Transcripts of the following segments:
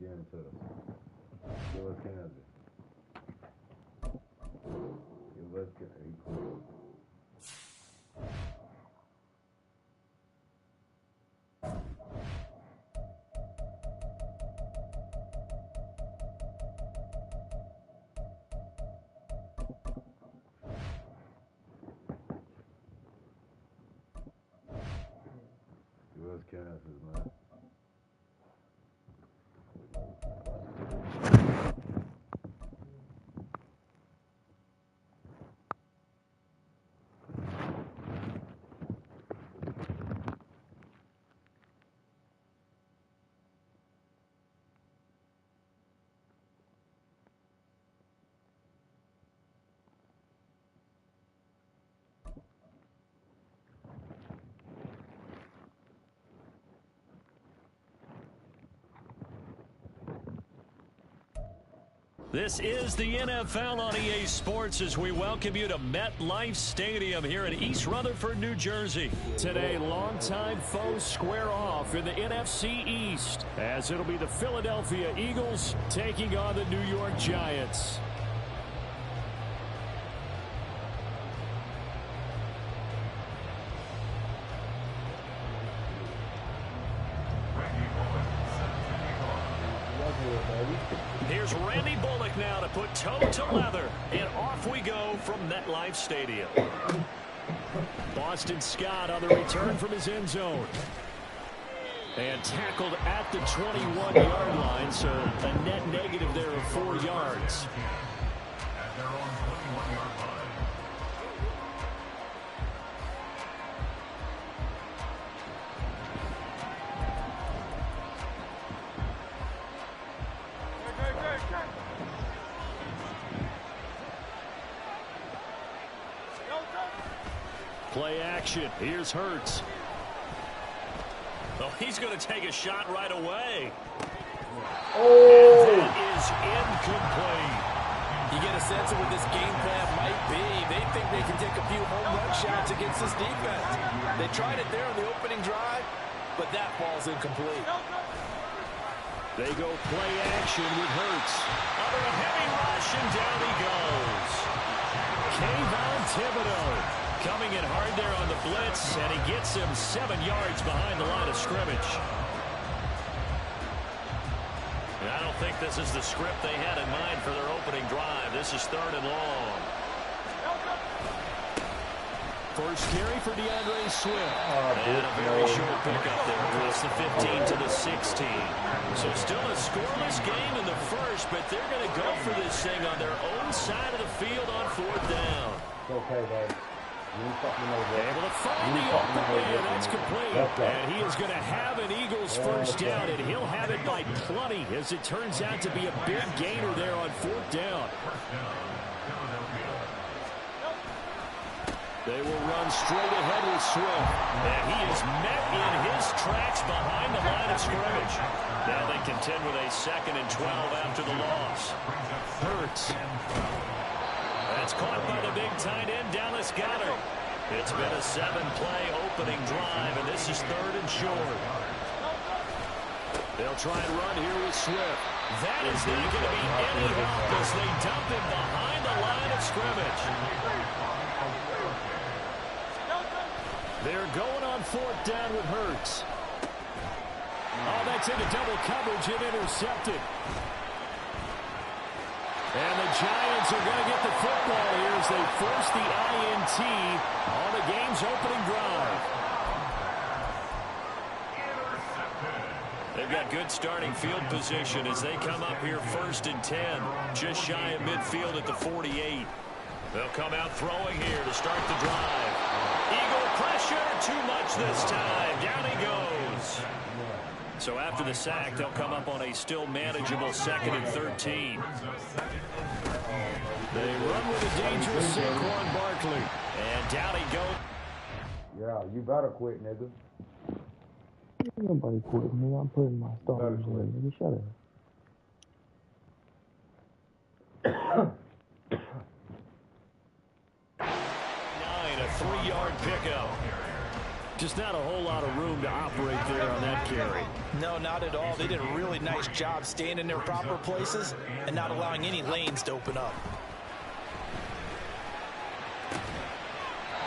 again to us. Give us Kansas. Give us Kansas. Kansas, man. This is the NFL on EA Sports as we welcome you to MetLife Stadium here in East Rutherford, New Jersey. Today, longtime foes square off in the NFC East as it'll be the Philadelphia Eagles taking on the New York Giants. Here's Randy Bullock now to put toe to leather, and off we go from MetLife Stadium. Boston Scott on the return from his end zone. And tackled at the 21-yard line, so a net negative there of 4 yards. At their own 21-yard line. Play action. Here's Hurts. Oh, he's going to take a shot right away. Oh! And that is incomplete. You get a sense of what this game plan might be. They think they can take a few home run shots against this defense. They tried it there on the opening drive, but that ball's incomplete. They go play action with Hurts. Under a heavy rush, and down he goes. Kayvon Thibodeau coming in hard there on the blitz, and he gets him 7 yards behind the line of scrimmage. And I don't think this is the script they had in mind for their opening drive. This is 3rd and long. First carry for DeAndre Swift. And a very short pickup there across the 15 to the 16. So still a scoreless game in the first, but they're going to go for this thing on their own side of the field on 4th down. Okay, baby. Able to find the open man. That's complete. And he is going to have an Eagles first down, and he'll have it by plenty as it turns out to be a big gainer there on 4th down. They will run straight ahead with Swift. And he is met in his tracks behind the line of scrimmage. Now they contend with a 2nd and 12 after the loss. Hurts. That's caught by the big tight end, Dallas Goedert. It's been a 7-play opening drive, and this is 3rd and short. They'll try and run here with Swift. That is not going to be any help as they dump him behind the line of scrimmage. They're going on 4th down with Hurts. Oh, that's into double coverage and intercepted. And the Giants are going to get the football here as they force the INT on the game's opening drive. They've got good starting field position as they come up here 1st and 10, just shy of midfield at the 48. They'll come out throwing here to start the drive. Eagle pressure, too much this time. Down he goes. So after the sack, they'll come up on a still manageable 2nd and 13. They run with a dangerous Saquon Barkley. And down he goes. Yeah, you better quit, nigga. Nobody quit, nigga. I'm putting my stars in, nigga. Shut up. 9, a 3-yard pickup. Just not a whole lot of room to operate there on that carry. No, not at all. They did a really nice job staying in their proper places and not allowing any lanes to open up.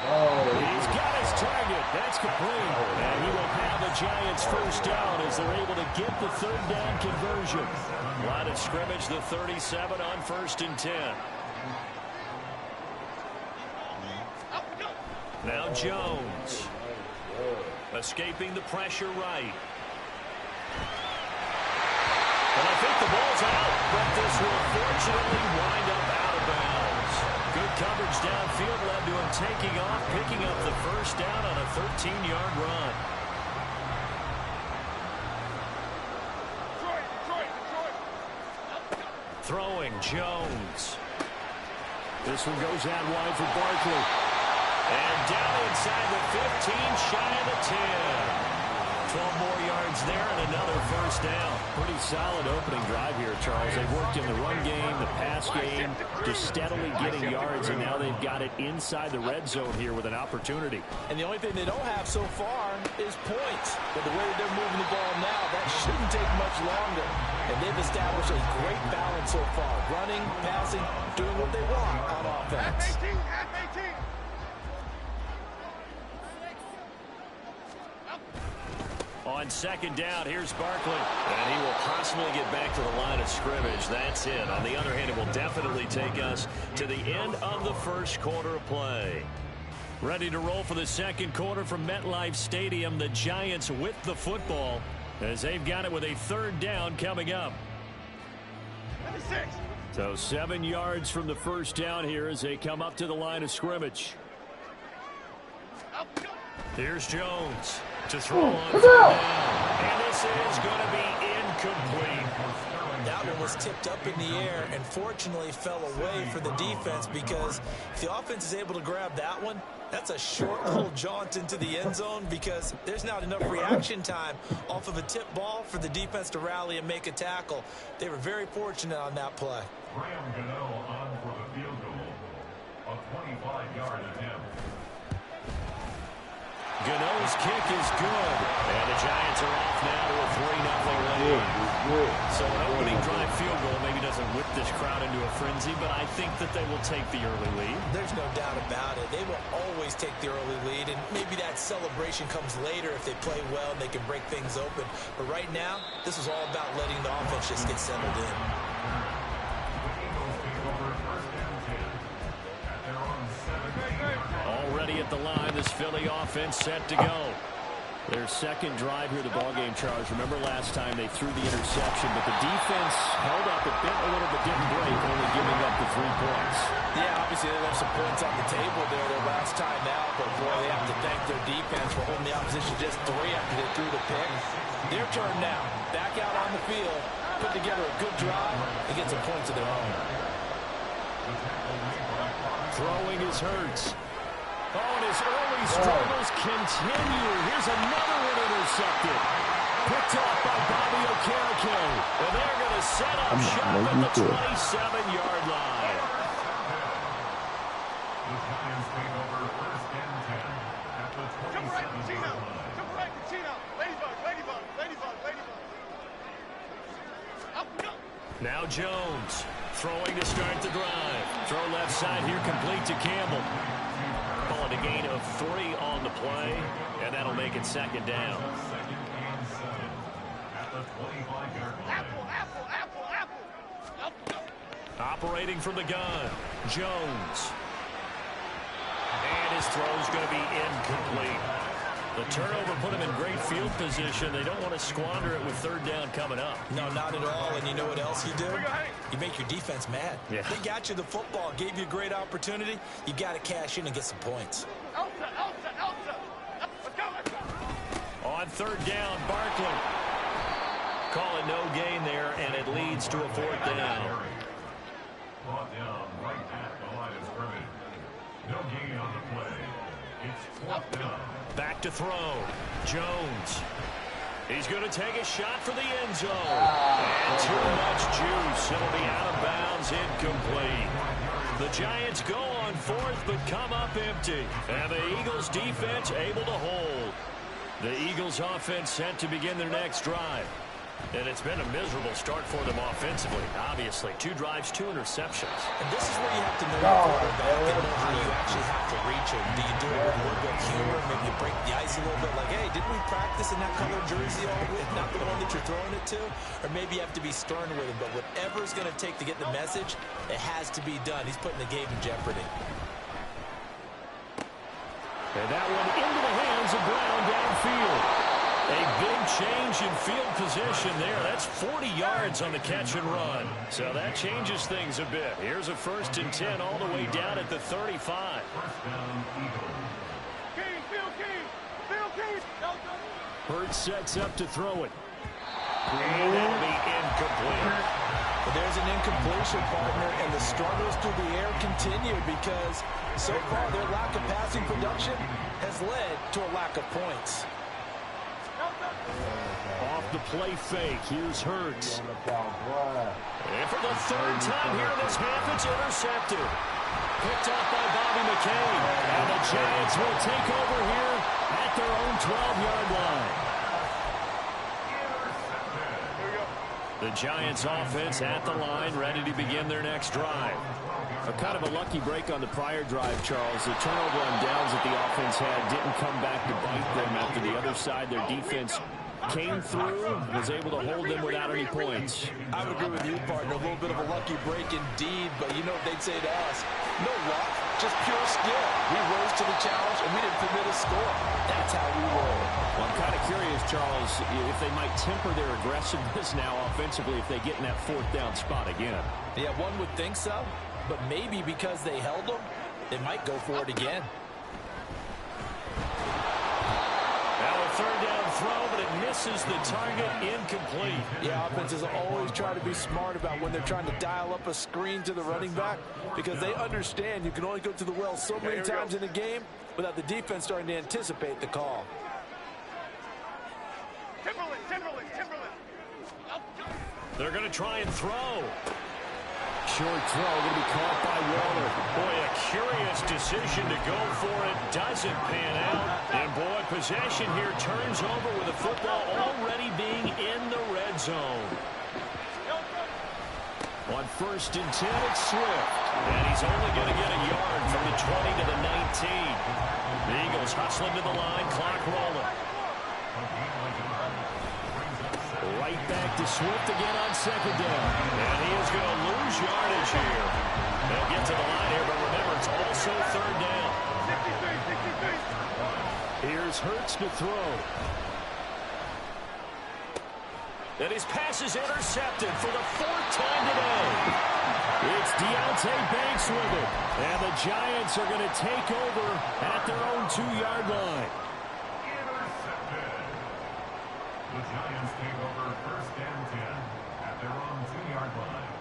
He's got his target. That's complete. And he will have the Giants first down as they're able to get the third down conversion. Line of scrimmage, the 37 on 1st and 10. Now Jones. Escaping the pressure right. And I think the ball's out, but this will fortunately wind up out of bounds. Good coverage downfield led to him taking off, picking up the first down on a 13-yard run. Throwing Jones. This one goes out wide for Barkley. And down inside the 15, shy of the 10. 12 more yards there and another first down. Pretty solid opening drive here, Charles. They've worked in the run game, the pass game, just steadily getting yards, and now they've got it inside the red zone here with an opportunity. And the only thing they don't have so far is points. But the way that they're moving the ball now, that shouldn't take much longer. And they've established a great balance so far. Running, passing, doing what they want on offense. On second down, here's Barkley. And he will possibly get back to the line of scrimmage. That's it. On the other hand, it will definitely take us to the end of the first quarter of play. Ready to roll for the second quarter from MetLife Stadium. The Giants with the football as they've got it with a third down coming up. So 7 yards from the first down here as they come up to the line of scrimmage. Here's Jones to throw on third down. And this is going to be incomplete. That one was tipped up in the air and fortunately fell away for the defense, because if the offense is able to grab that one, that's a short little jaunt into the end zone, because there's not enough reaction time off of a tip ball for the defense to rally and make a tackle. They were very fortunate on that play. Graham Gano on for the field goal. A 25-yard attempt. Gano's kick is good. And the Giants are off now to a 3-0 lead. So an opening drive field goal maybe doesn't whip this crowd into a frenzy, but I think that they will take the early lead. There's no doubt about it. They will always take the early lead, and maybe that celebration comes later if they play well and they can break things open. But right now, this is all about letting the offense just get settled in. Already at the line, this Philly offense set to go. Their second drive here of the ballgame, Charles. Remember last time they threw the interception, but the defense held up a bit, a little bit, didn't break, only giving up the 3 points. Yeah, obviously they left some points on the table there their last time out, but boy, they have to thank their defense for holding the opposition just 3 after they threw the pick. Their turn now. Back out on the field, put together a good drive, and get some points of their own. Throwing is Hurts. Oh, and his early struggles continue. Here's another one intercepted. Picked off by Bobby Okereke. And they're going to set up shop at the 27-yard line. The Giants take over 1st and 10 at the 27-yard line. Jump right to Chino. Ladybug. Up, go. Now Jones throwing to start the drive. Throw left side here, complete to Campbell. Call it a gain of 3 on the play, and that'll make it second down. Second and 7 at the 25-yard line. Apple. Operating from the gun, Jones. And his throw's going to be incomplete. The turnover put him in great field position. They don't want to squander it with third down coming up. No, not at all. And you know what else you do? You make your defense mad. Yeah. They got you the football, gave you a great opportunity. You got to cash in and get some points. Elsa. Let's go. On third down, Barkley. Call it no gain there, and it leads to a 4th down. Brought down right at the line of scrimmage. No gain on the play. It's 4th down. Back to throw. Jones. He's going to take a shot for the end zone. And too much juice. It'll be out of bounds, incomplete. The Giants go on 4th, but come up empty. And the Eagles defense able to hold. The Eagles offense set to begin their next drive. And it's been a miserable start for them offensively. Obviously, 2 drives, 2 interceptions. And this is where you have to know your quarterback and know how you actually have to reach him. Do you do it with a little bit of humor? Maybe you break the ice a little bit like, hey, didn't we practice in that color jersey, not the one that you're throwing it to? Or maybe you have to be stern with him. But whatever it's going to take to get the message, it has to be done. He's putting the game in jeopardy. And that one into the hands of Brown downfield. A big change in field position there. That's 40 yards on the catch and run. So that changes things a bit. Here's a 1st and 10 all the way down at the 35. Hurts sets up to throw it. And that'll be incomplete. But there's an incompletion, partner, and the struggles through the air continue because so far their lack of passing production has led to a lack of points. Off the play fake. Here's Hurts. And for the 3rd time here in this half, it's intercepted. Picked off by Bobby McCain. And the Giants will take over here at their own 12-yard line. The Giants offense at the line, ready to begin their next drive. A kind of a lucky break on the prior drive, Charles. The turnover on downs that the offense had didn't come back to bite them after the other side. Their defense came through and was able to hold them without any points. I would agree with you, partner. A little bit of a lucky break indeed, but you know what they'd say to us? No luck, just pure skill. We rose to the challenge, and we didn't permit a score. That's how we roll. Well, I'm kind of curious, Charles, if they might temper their aggressiveness now offensively if they get in that 4th down spot again. Yeah, one would think so, but maybe because they held them, they might go for it again. Now a 3rd down throw, but it misses the target, incomplete. Yeah, offenses always try to be smart about when they're trying to dial up a screen to the running back because they understand you can only go to the well so many times in a game without the defense starting to anticipate the call. Timberland. They're going to try and throw. Short throw going to be caught by Waller. Boy, a curious decision to go for it. Doesn't pan out. And boy, possession here turns over with the football already being in the red zone. On 1st and 10, it's Swift. And he's only going to get a yard from the 20 to the 19. The Eagles hustling to the line, clock rolling. Right back to Swift again on 2nd down. And he is going to lose yardage here. They'll get to the line here, but remember, it's also 3rd down. Here's Hurts to throw. And his pass is intercepted for the 4th time today. It's Deontay Banks with it. And the Giants are going to take over at their own 2-yard line. The Giants take over 1st and 10 at their own 2-yard line.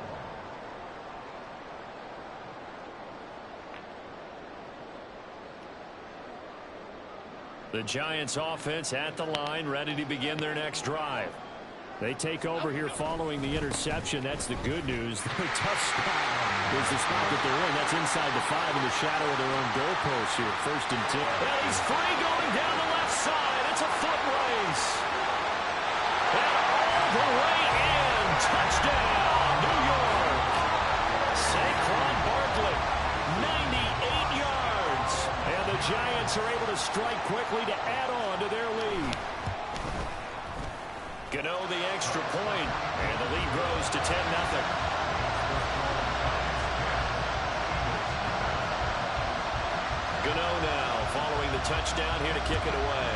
The Giants offense at the line, ready to begin their next drive. They take over here following the interception. That's the good news. The tough spot is the spot that they're in. That's inside the 5 in the shadow of their own goalpost here. 1st and 10. And he's free going down the left side. It's a foot race. And all the way in. Touchdown, New York. Saquon Barkley, 98 yards. And the Giants are able to strike quickly to add on to their lead. Gano the extra point, and the lead grows to 10-0. Gano now following the touchdown here to kick it away.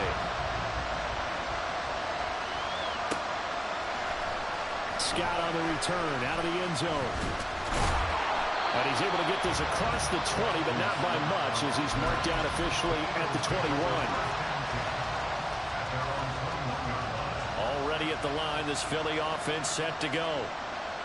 Scott on the return out of the end zone. And he's able to get this across the 20, but not by much as he's marked down officially at the 21. Already at the line, this Philly offense set to go.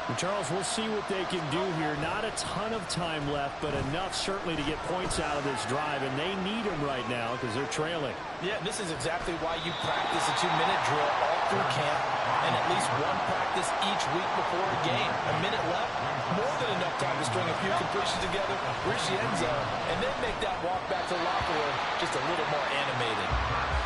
And Charles, we'll see what they can do here. Not a ton of time left, but enough certainly to get points out of this drive, and they need them right now because they're trailing. Yeah, this is exactly why you practice a 2-minute drill all through camp. and at least one practice each week before a game. A minute left, more than enough time to string a few completions together, reach the end zone, and then make that walk back to the locker room just a little more animated.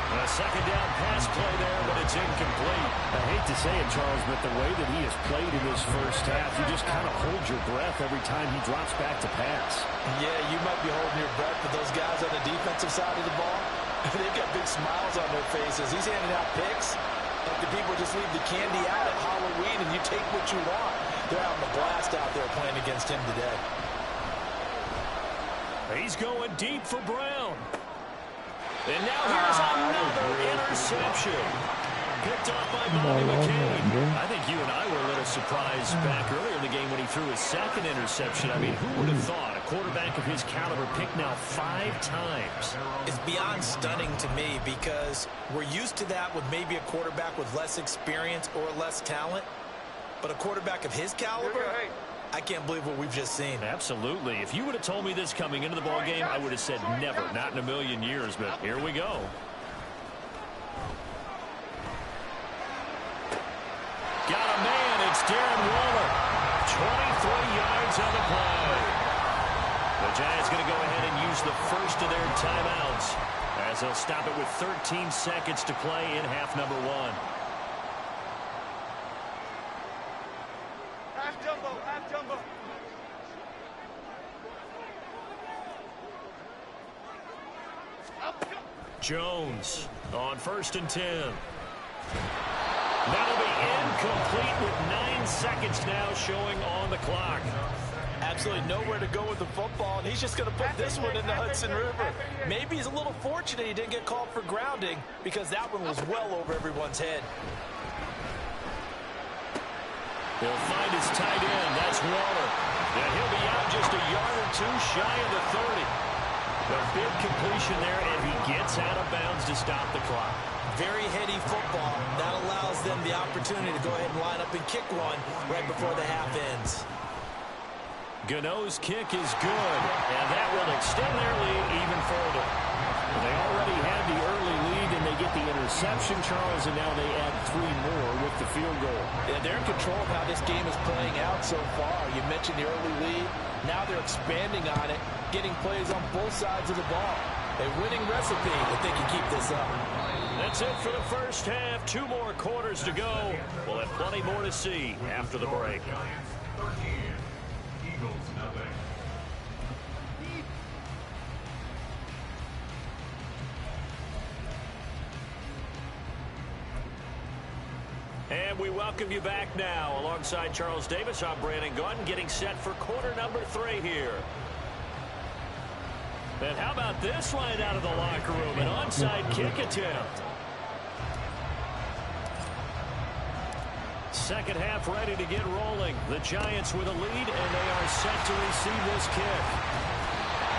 A second down pass play there, but it's incomplete. I hate to say it, Charles, but the way that he has played in this first half, you just kind of hold your breath every time he drops back to pass. Yeah, you might be holding your breath, but those guys on the defensive side of the ball, they've got big smiles on their faces. He's handing out picks like the people just leave the candy out at Halloween and you take what you want. They're having a blast out there playing against him today. He's going deep for Brown. And now here's another interception. Picked up by Bobby McCain. I think you and I were a little surprised back earlier in the game when he threw his second interception. I mean, who would have thought a quarterback of his caliber picked now 5 times? It's beyond stunning to me because we're used to that with maybe a quarterback with less experience or less talent. But a quarterback of his caliber, I can't believe what we've just seen. Absolutely. If you would have told me this coming into the ball game, I would have said never, not in a million years. But here we go. Got a man. It's Darren Waller. 23 yards on the play. The Giants going to go ahead and use the first of their timeouts as they'll stop it with 13 seconds to play in half number 1. Half jumbo, half jumbo. Jones on 1st and 10. That'll be incomplete with 9 seconds now showing on the clock. Absolutely nowhere to go with the football, and he's just going to put this one in the Hudson River. Maybe he's a little fortunate he didn't get called for grounding because that one was well over everyone's head. He'll find his tight end. That's Waller. And he'll be out just a yard or 2 shy of the 30. A big completion there, and he gets out of bounds to stop the clock. Very heady football. That allows them the opportunity to go ahead and line up and kick one right before the half ends. Gano's kick is good, and that will extend their lead even further. They already had the early lead, and they get the interception, Charles, and now they add 3 more with the field goal. Yeah, they're in control of how this game is playing out so far. You mentioned the early lead. Now they're expanding on it, getting plays on both sides of the ball. A winning recipe if they can keep this up. That's it for the first half. 2 more quarters to go. We'll have plenty more to see after the break. Giants 13, Eagles nothing. And we welcome you back now. Alongside Charles Davis, I'm Brandon Gautin, getting set for quarter number 3 here. And how about this line out of the locker room? An onside kick attempt. Second half ready to get rolling. The Giants with a lead, and they are set to receive this kick.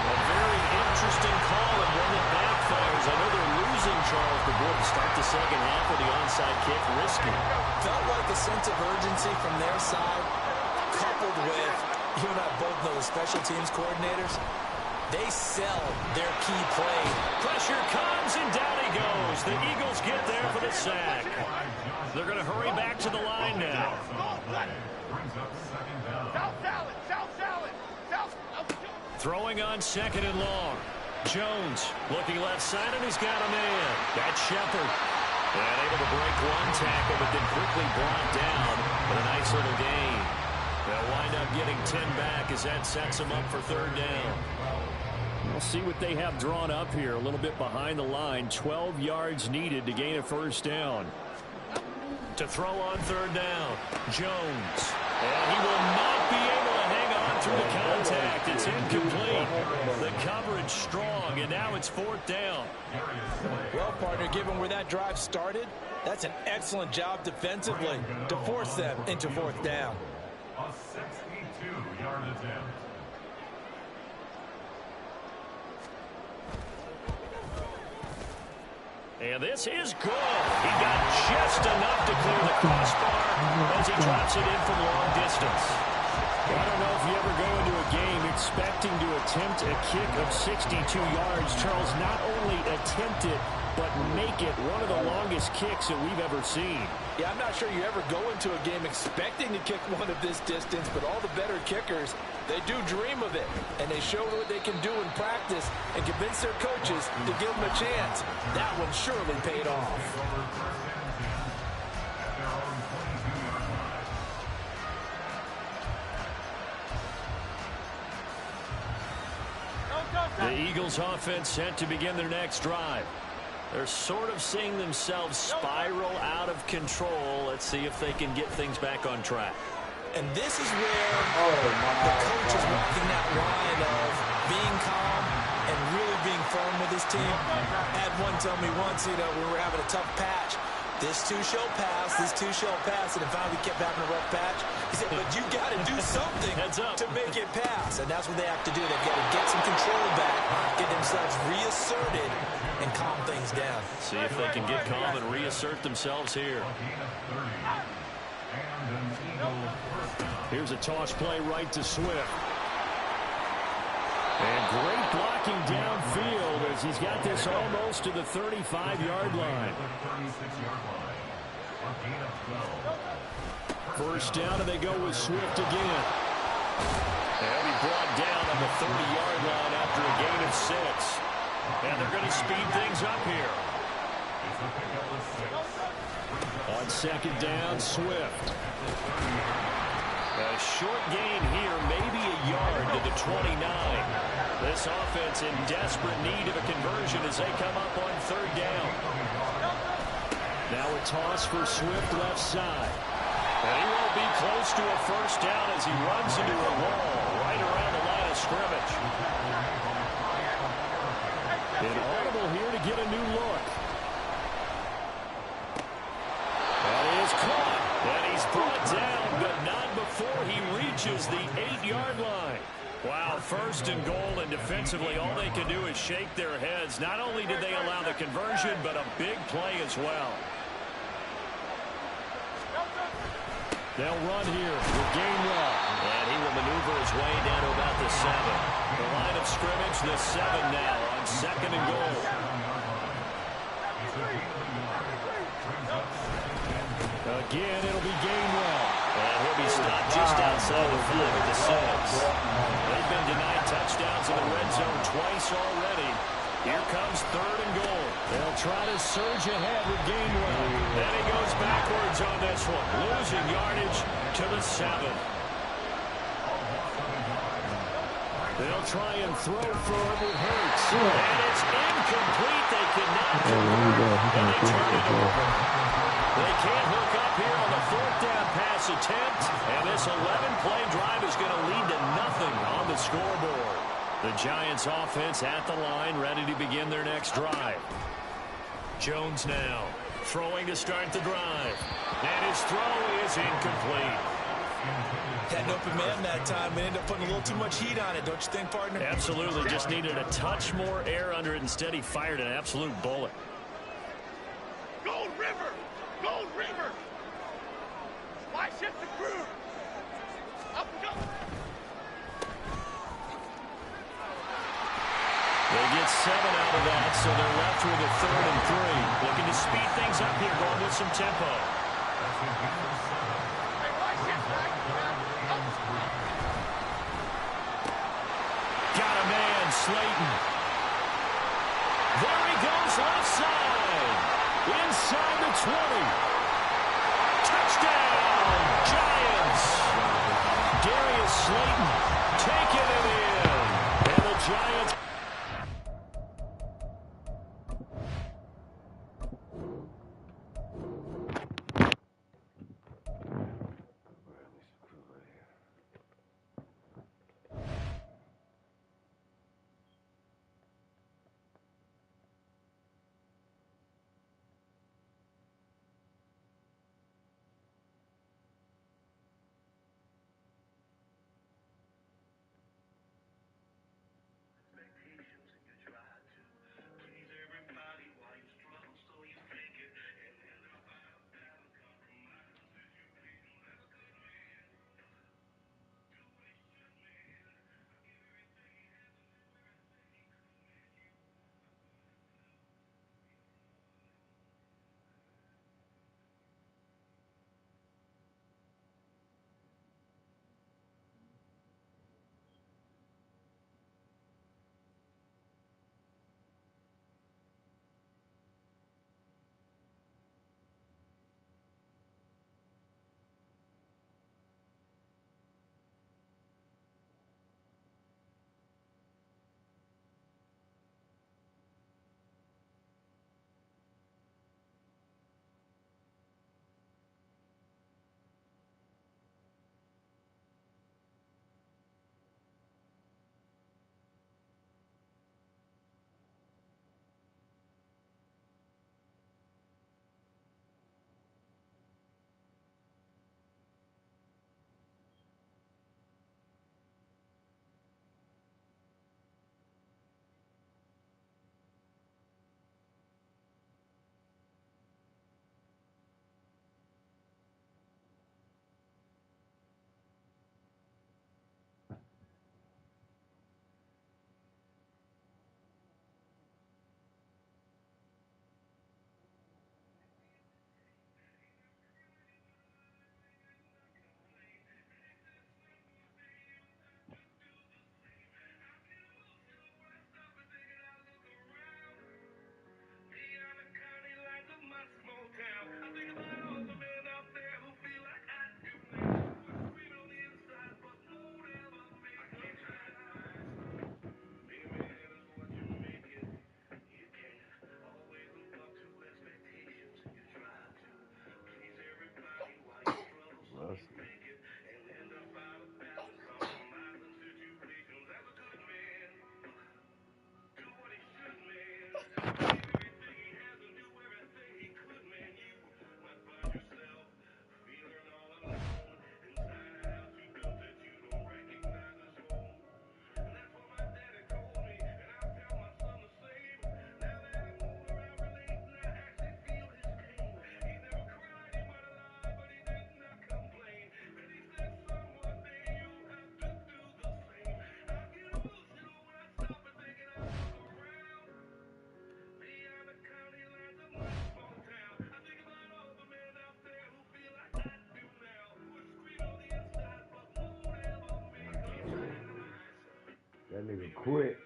A very interesting call and one that backfires. I know they're losing, Charles, but boy, to start the second half with the onside kick, risky. Felt like a sense of urgency from their side, coupled with, you and I both know the special teams coordinators, they sell their key play. Pressure comes, and down he goes. The Eagles get there for the sack. They're going to hurry back to the line now. Brings up second down. South salad, south salad, south. Throwing on 2nd and long. Jones looking left side, and he's got a man. That's Shepard. And able to break 1 tackle, but then quickly brought down. But a nice little gain. They'll wind up getting 10 back as that sets them up for 3rd down. We'll see what they have drawn up here. A little bit behind the line. 12 yards needed to gain a 1st down. To throw on 3rd down. Jones. And he will not be able to hang on through the contact. It's incomplete. The coverage strong, and now it's 4th down. Well, partner, given where that drive started, that's an excellent job defensively to force them into 4th down. A 62-yard attempt. And this is good. He got just enough to clear the crossbar as he drops it in from long distance. I don't know if you ever go into a game expecting to attempt a kick of 62 yards. Charles, not only attempt it, but make it one of the longest kicks that we've ever seen. Yeah, I'm not sure you ever go into a game expecting to kick one of this distance, but all the better kickers, they do dream of it, and they show what they can do in practice and convince their coaches to give them a chance. That one surely paid off. The Eagles offense set to begin their next drive. They're sort of seeing themselves spiral out of control. Let's see if they can get things back on track. And this is where the coach is walking that line of being calm and really being firm with his team. I had one tell me once, we were having a tough patch. This too shall pass, this too shall pass, and finally we kept having a rough patch. He said, but you got to do something to make it pass, and that's what they have to do. They've got to get some control back, get themselves reasserted, and calm things down. See if they can get calm and reassert themselves here. Here's a toss play right to Swift. And great blocking downfield as he's got this almost to the 35-yard line. First down, and they go with Swift again. And he brought down on the 30-yard line after a gain of 6. And they're going to speed things up here. On second down, Swift. A short gain here, maybe a yard to the 29. This offense in desperate need of a conversion as they come up on third down. Now a toss for Swift left side. And he won't be close to a first down as he runs into a wall right around the line of scrimmage. Inaudible here to get a new look. That is caught. And he's brought down, but not before he reaches the 8-yard line. Wow, first and goal, and defensively all they can do is shake their heads. Not only did they allow the conversion, but a big play as well. They'll run here with Gainwell. And he will maneuver his way down to about the 7. The line of scrimmage, the 7 now on second and goal. Again, it'll be Gainwell. And he'll be stopped just outside the 5 at the 6. They've been denied touchdowns in the red zone twice already. Here comes third and goal. They'll try to surge ahead with Gainwell. Then he goes backwards on this one, losing yardage to the 7. They'll try and throw for him with Hurts. And it's incomplete. They cannot convert. And they turn it over. They can't hook up here on the fourth down pass attempt. And this 11-play drive is going to lead to nothing on the scoreboard. The Giants offense at the line, ready to begin their next drive. Jones now throwing to start the drive. And his throw is incomplete. Had an open man that time. We ended up putting a little too much heat on it, don't you think, partner? Absolutely. Just needed a touch more air under it. Instead, he fired an absolute bullet. Gold River! Gold River! Why shift the crew? Up we go! They get 7 out of that, so they're left with a 3rd and 3. Looking to speed things up here, going with some tempo. Got a man, Slayton. There he goes, left side. Inside the 20. Touchdown, Giants. Darius Slayton taking it in. And the Giants. nigga quit.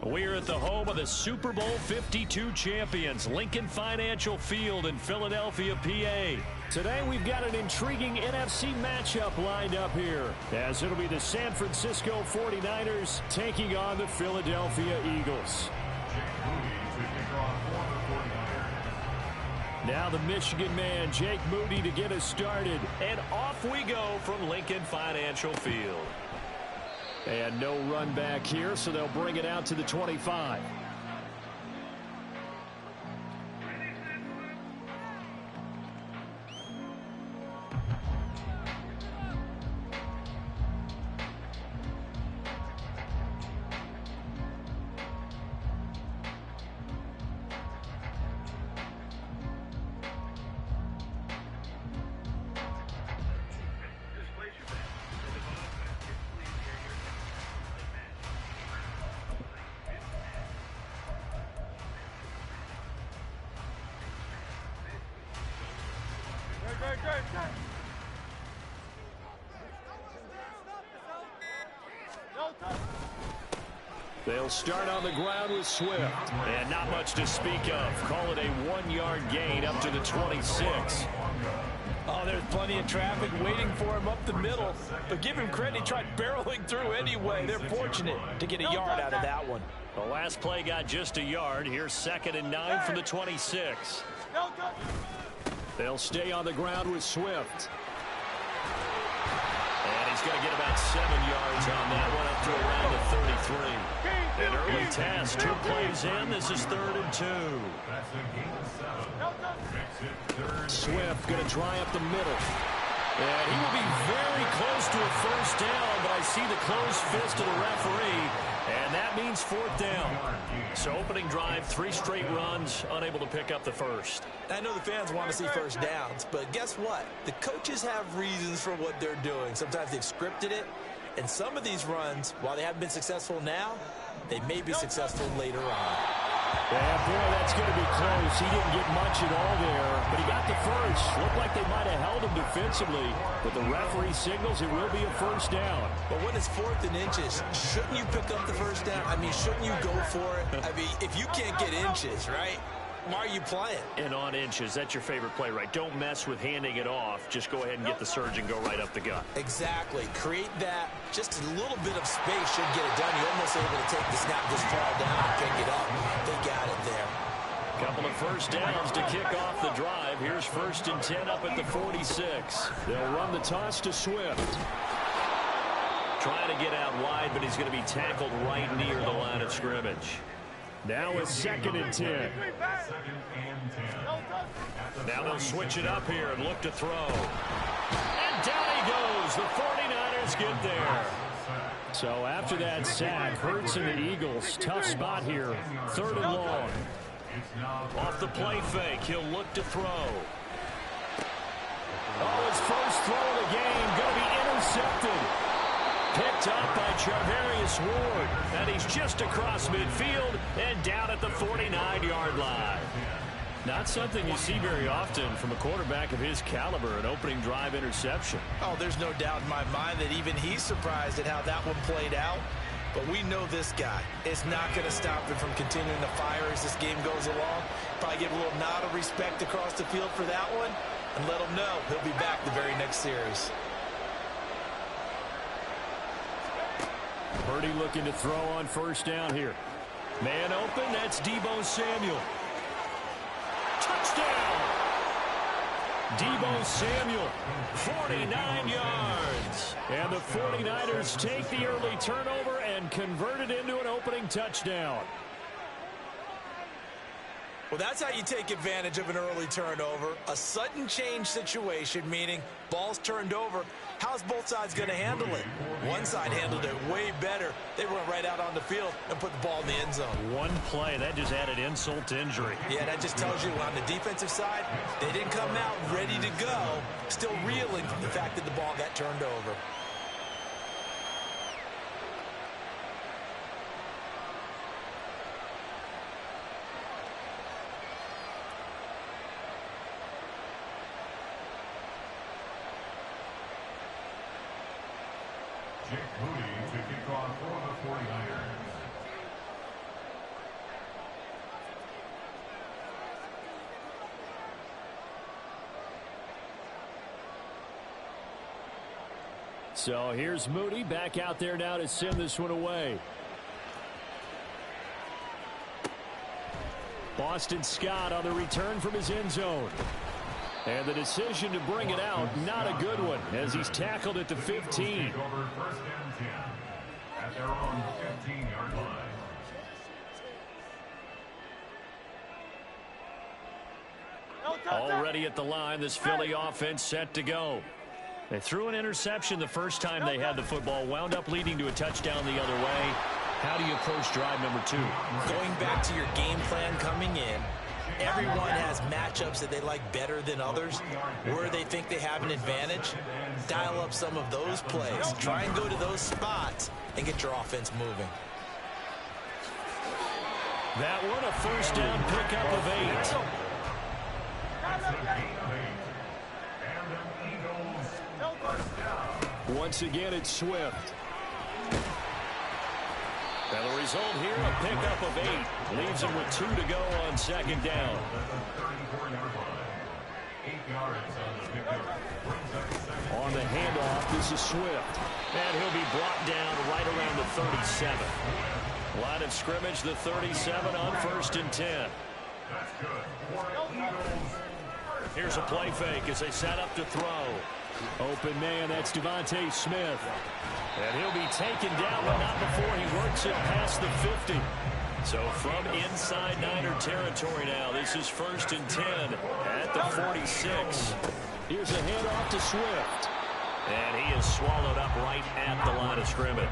We're at the home of the Super Bowl 52 champions, Lincoln Financial Field in Philadelphia, PA. Today we've got an intriguing NFC matchup lined up here, as it'll be the San Francisco 49ers taking on the Philadelphia Eagles. Now the Michigan man, Jake Moody, to get us started. And off we go from Lincoln Financial Field. And no run back here, so they'll bring it out to the 25. They'll start on the ground with Swift. And not much to speak of. Call it a 1-yard gain up to the 26. Oh, there's plenty of traffic waiting for him up the middle. But give him credit, he tried barreling through anyway. They're fortunate to get a yard out of that one. The last play got just a yard. Here's 2nd and 9 from the 26. They'll stay on the ground with Swift. And he's going to get about 7 yards on that one up to around the 33. An early test, 2 plays in. This is 3rd and 2. Swift going to try up the middle. And he will be very close to a first down, but I see the closed fist of the referee, and that means 4th down. So opening drive, 3 straight runs, unable to pick up the first. I know the fans want to see first downs, but guess what? The coaches have reasons for what they're doing. Sometimes they've scripted it, and some of these runs, while they haven't been successful now, they may be successful later on. Yeah, boy, that's going to be close. He didn't get much at all there, but he got the first. Looked like they might have held him defensively, but the referee signals it will be a first down. But when it's 4th and inches, shouldn't you pick up the first down? I mean, shouldn't you go for it? I mean, if you can't get inches, right, why are you playing? And on inches, that's your favorite play, right? Don't mess with handing it off. Just go ahead and get the surge and go right up the gut. Exactly. Create that. Just a little bit of space should get it done. You're almost able to take the snap, just fall down and pick it up. They got it there. Couple of first downs to kick off the drive. Here's 1st and 10 up at the 46. They'll run the toss to Swift. Trying to get out wide, but he's going to be tackled right near the line of scrimmage. Now it's 2nd and 10. Now they'll switch it up here and look to throw. And down he goes. The 49ers get there. So after that sack, Hurts and the Eagles, tough spot here. 3rd and long. Off the play fake, he'll look to throw. Oh, his first throw of the game, going to be intercepted. Picked up by Charvarius Ward. And he's just across midfield and down at the 49-yard line. Not something you see very often from a quarterback of his caliber, an opening drive interception. Oh, there's no doubt in my mind that even he's surprised at how that one played out. But we know this guy is not going to stop him from continuing to fire as this game goes along. Probably give a little nod of respect across the field for that one and let him know he'll be back the very next series. Purdy looking to throw on first down here. Man open, that's Deebo Samuel. Touchdown! Deebo Samuel, 49 yards. And the 49ers take the early turnover and convert it into an opening touchdown. Well, that's how you take advantage of an early turnover. A sudden change situation, meaning ball's turned over. How's both sides going to handle it? One side handled it way better. They went right out on the field and put the ball in the end zone. One play, that just added insult to injury. Yeah, that just tells you on the defensive side, they didn't come out ready to go, still reeling from the fact that the ball got turned over. Jake Moody to kick off for the 49ers. So here's Moody back out there now to send this one away. Boston Scott on the return from his end zone. And the decision to bring it out, not a good one, as he's tackled at the 15. First and 10 at their own 15-yard line. Already at the line, this Philly offense set to go. They threw an interception the first time they had the football, wound up leading to a touchdown the other way. How do you approach drive number 2? Going back to your game plan coming in, everyone has matchups that they like better than others. Where they think they have an advantage, dial up some of those plays. Try and go to those spots and get your offense moving. That one, a first down pickup of 8. Once again, it's Swift. And the result here, a pickup of 8. Leaves him with 2 to go on second down. On the handoff, this is Swift. And he'll be brought down right around the 37. Line of scrimmage, the 37 on 1st and 10. Here's a play fake as they set up to throw. Open man, that's Devontae Smith. And he'll be taken down, but not before he works it past the 50. So from inside Niner territory now, this is 1st and 10 at the 46. Here's a handoff to Swift. And he is swallowed up right at the line of scrimmage.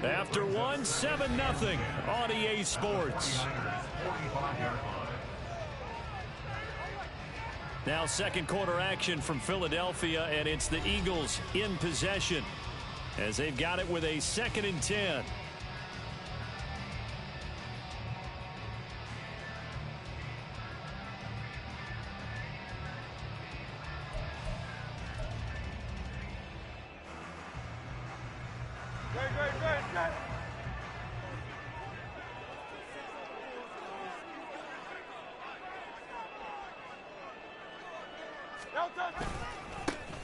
After one, 7-0 on EA Sports. Now second quarter action from Philadelphia, and it's the Eagles in possession as they've got it with a 2nd and 10.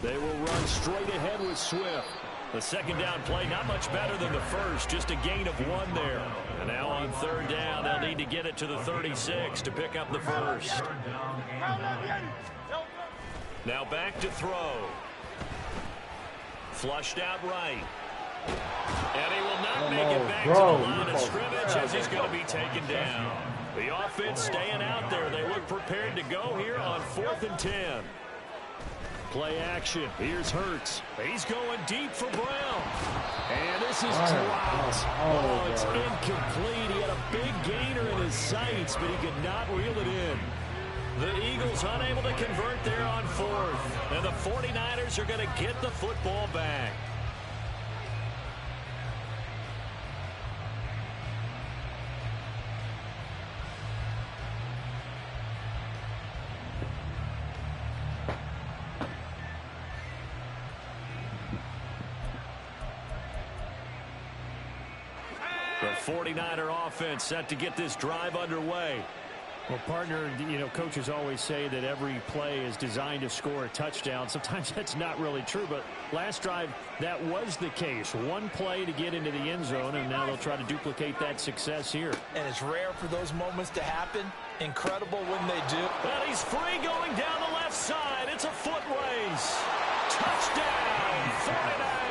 They will run straight ahead with Swift. The second down play, not much better than the first, just a gain of 1 there. And now on 3rd down, they'll need to get it to the 36 to pick up the first. Now back to throw. Flushed out right. And he will not make it back to the line of scrimmage as he's going to be taken down. The offense staying out there. They look prepared to go here on 4th and 10. Play action. Here's Hurts. He's going deep for Brown. And this is dropped. Oh, it's incomplete. He had a big gainer in his sights, but he could not reel it in. The Eagles unable to convert there on 4th. And the 49ers are going to get the football back. The 49er offense set to get this drive underway. Well, partner, coaches always say that every play is designed to score a touchdown. Sometimes that's not really true, but last drive, that was the case. One play to get into the end zone, and now they'll try to duplicate that success here. And it's rare for those moments to happen. Incredible when they do. Well, he's free going down the left side. It's a foot race. Touchdown, 49ers.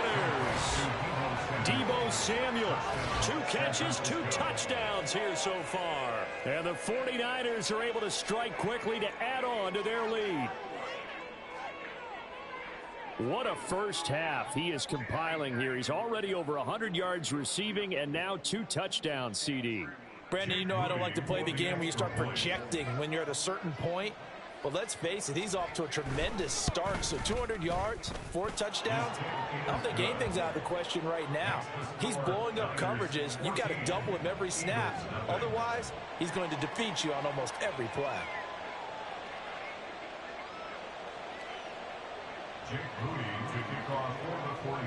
Debo Deebo Samuel. 2 catches, 2 touchdowns here so far. And the 49ers are able to strike quickly to add on to their lead. What a first half he is compiling here. He's already over 100 yards receiving and now 2 touchdowns, CD. Brandon, you know I don't like to play the game where you start projecting when you're at a certain point. But let's face it, he's off to a tremendous start. So 200 yards, 4 touchdowns. I don't think anything's out of the question right now. He's blowing up coverages. You've got to double him every snap. Otherwise, he's going to defeat you on almost every play. Jake Moody to kick off for the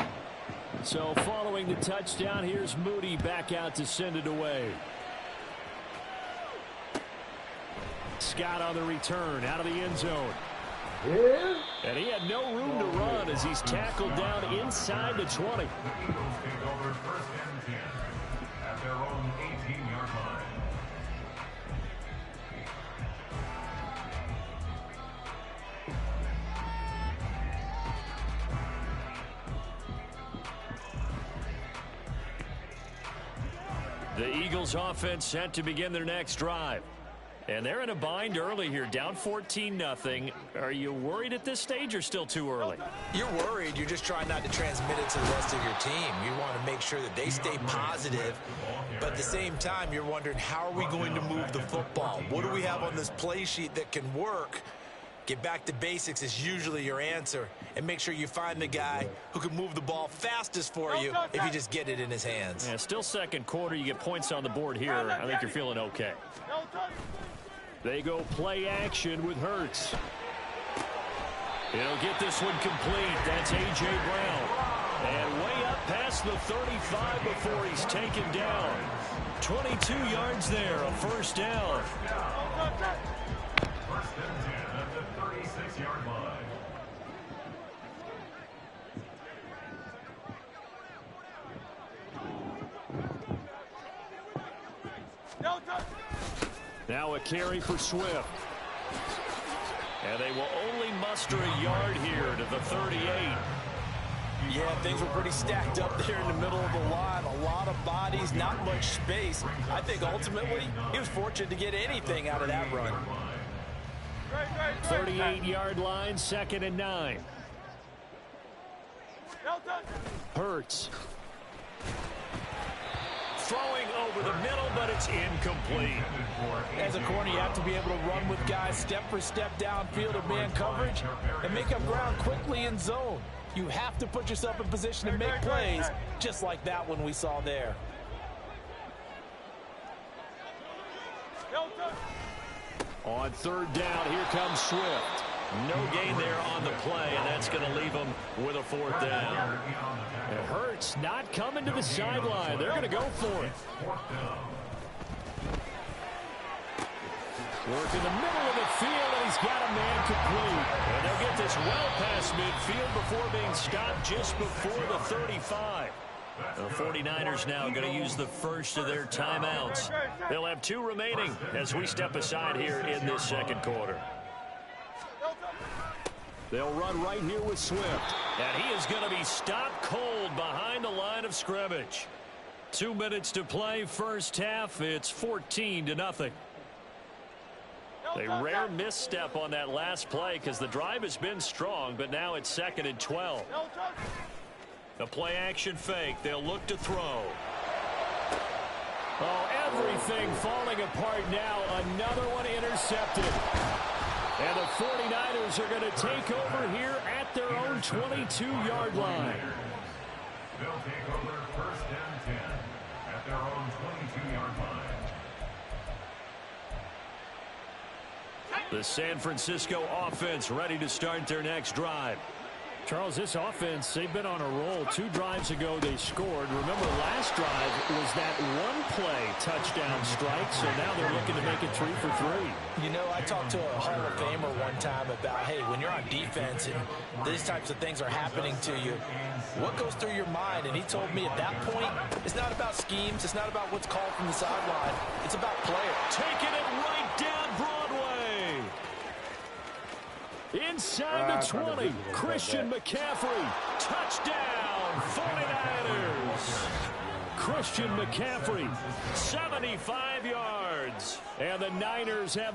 49ers. So following the touchdown, here's Moody back out to send it away. Scott on the return out of the end zone. Yeah. And he had no room to run as he's tackled down inside the 20. The Eagles take over 1st and 10 at their own 18-yard line. The Eagles offense set to begin their next drive. And they're in a bind early here, down 14-0. Are you worried at this stage or still too early? You're worried. You're just trying not to transmit it to the rest of your team. You want to make sure that they stay positive. But at the same time, you're wondering, how are we going to move the football? What do we have on this play sheet that can work? Get back to basics is usually your answer. And make sure you find the guy who can move the ball fastest for you if you just get it in his hands. Yeah, still second quarter. You get points on the board here. I think you're feeling okay. They go play action with Hurts. He'll get this one complete. That's A.J. Brown. And way up past the 35 before he's taken down. 22 yards there, a first down. 1st and 10 at the 36-yard line. Now a carry for Swift. And they will only muster a yard here to the 38. Yeah, things were pretty stacked up there in the middle of the line. A lot of bodies, not much space. I think ultimately he was fortunate to get anything out of that run. 38-yard line, 2nd and 9. Hurts. Throwing over the middle, but it's incomplete. As a corner, you have to be able to run with guys step for step downfield of man coverage and make up ground quickly in zone. You have to put yourself in position to make plays, just like that one we saw there. On 3rd down, here comes Swift. No gain there on the play, and that's going to leave them with a 4th down. It hurts not coming to the sideline. They're going to go for it. Work in the middle of the field, and he's got a man complete. And they'll get this well past midfield before being stopped just before the 35. The 49ers now going to use the first of their timeouts. They'll have 2 remaining as we step aside here in this 2nd quarter. They'll run right here with Swift. And he is going to be stopped cold behind the line of scrimmage. 2 minutes to play, first half. It's 14-0. A rare misstep on that last play because the drive has been strong, but now it's 2nd and 12. The play action fake. They'll look to throw. Oh, everything falling apart now. Another one intercepted. And the 49ers are going to take over here at their own 22-yard line. They'll take over 1st and 10 at their own 22-yard line. The San Francisco offense ready to start their next drive. Charles, this offense, they've been on a roll. 2 drives ago, they scored. Remember, last drive was that one-play touchdown strike, so now they're looking to make it 3 for 3. You know, I talked to a Hall of Famer one time about, hey, when you're on defense and these types of things are happening to you, what goes through your mind? And he told me at that point, it's not about schemes. It's not about what's called from the sideline. It's about players. Taking it right down Broadway. Inside the 20, Christian McCaffrey. Touchdown, 49ers. Christian McCaffrey, 75 yards. And the Niners have